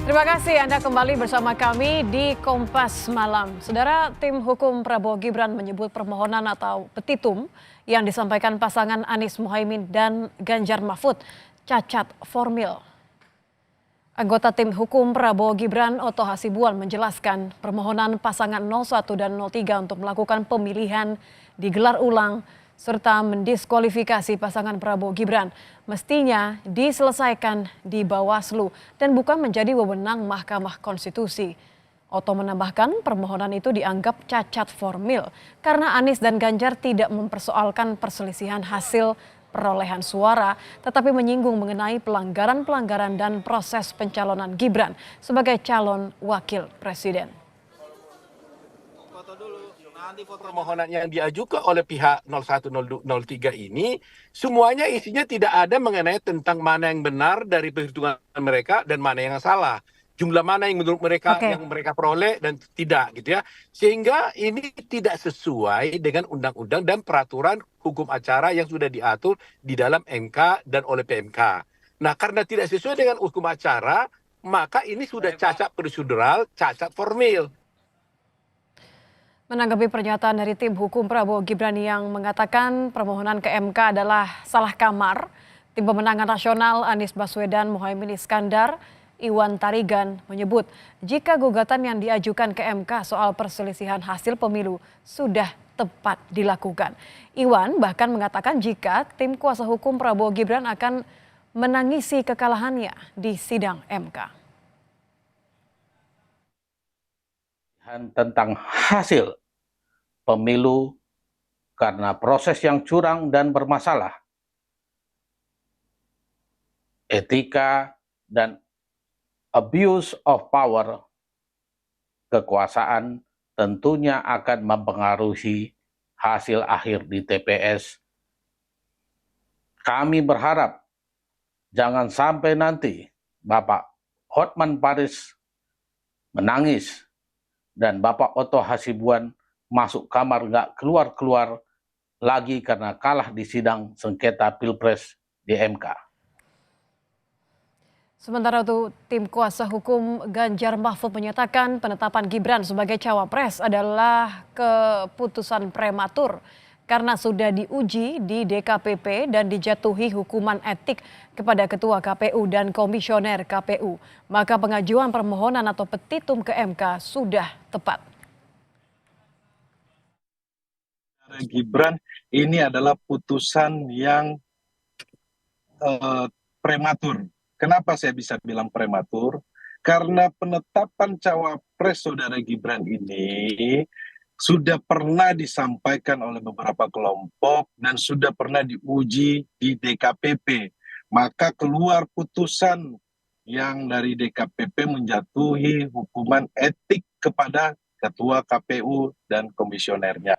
Terima kasih Anda kembali bersama kami di Kompas Malam. Saudara, tim hukum Prabowo Gibran menyebut permohonan atau petitum yang disampaikan pasangan Anies Mohaimin dan Ganjar Mahfud cacat formil. Anggota tim hukum Prabowo Gibran, Oto Hasibuan, menjelaskan permohonan pasangan 01 dan 03 untuk melakukan pemilihan digelar ulang serta mendiskualifikasi pasangan Prabowo Gibran mestinya diselesaikan di Bawaslu dan bukan menjadi wewenang Mahkamah Konstitusi. Oto menambahkan permohonan itu dianggap cacat formil karena Anies dan Ganjar tidak mempersoalkan perselisihan hasil perolehan suara, tetapi menyinggung mengenai pelanggaran-pelanggaran dan proses pencalonan Gibran sebagai calon wakil presiden. Permohonan yang diajukan oleh pihak 0103 ini semuanya isinya tidak ada mengenai tentang mana yang benar dari perhitungan mereka dan mana yang salah. Jumlah mana yang menurut mereka yang mereka peroleh dan tidak gitu ya. Sehingga ini tidak sesuai dengan undang-undang dan peraturan hukum acara yang sudah diatur di dalam MK dan oleh PMK. Nah, karena tidak sesuai dengan hukum acara, maka ini sudah cacat prosedural, cacat formil. Menanggapi pernyataan dari tim hukum Prabowo Gibran yang mengatakan permohonan ke MK adalah salah kamar, tim pemenangan nasional Anies Baswedan Mohaimin Iskandar, Iwan Tarigan menyebut jika gugatan yang diajukan ke MK soal perselisihan hasil pemilu sudah tepat dilakukan. Iwan bahkan mengatakan jika tim kuasa hukum Prabowo Gibran akan menangisi kekalahannya di sidang MK. Tentang hasil pemilu karena proses yang curang dan bermasalah, etika dan abuse of power, kekuasaan tentunya akan mempengaruhi hasil akhir di TPS. Kami berharap jangan sampai nanti Bapak Hotman Paris menangis dan Bapak Oto Hasibuan masuk kamar nggak keluar-keluar lagi karena kalah di sidang sengketa Pilpres di MK. Sementara itu, tim kuasa hukum Ganjar Mahfud menyatakan penetapan Gibran sebagai cawapres adalah keputusan prematur karena sudah diuji di DKPP dan dijatuhi hukuman etik kepada Ketua KPU dan Komisioner KPU. Maka pengajuan permohonan atau petitum ke MK sudah tepat. Gibran ini adalah putusan yang prematur. Kenapa saya bisa bilang prematur? Karena penetapan cawapres saudara Gibran ini sudah pernah disampaikan oleh beberapa kelompok dan sudah pernah diuji di DKPP. Maka keluar putusan yang dari DKPP menjatuhi hukuman etik kepada Ketua KPU dan komisionernya.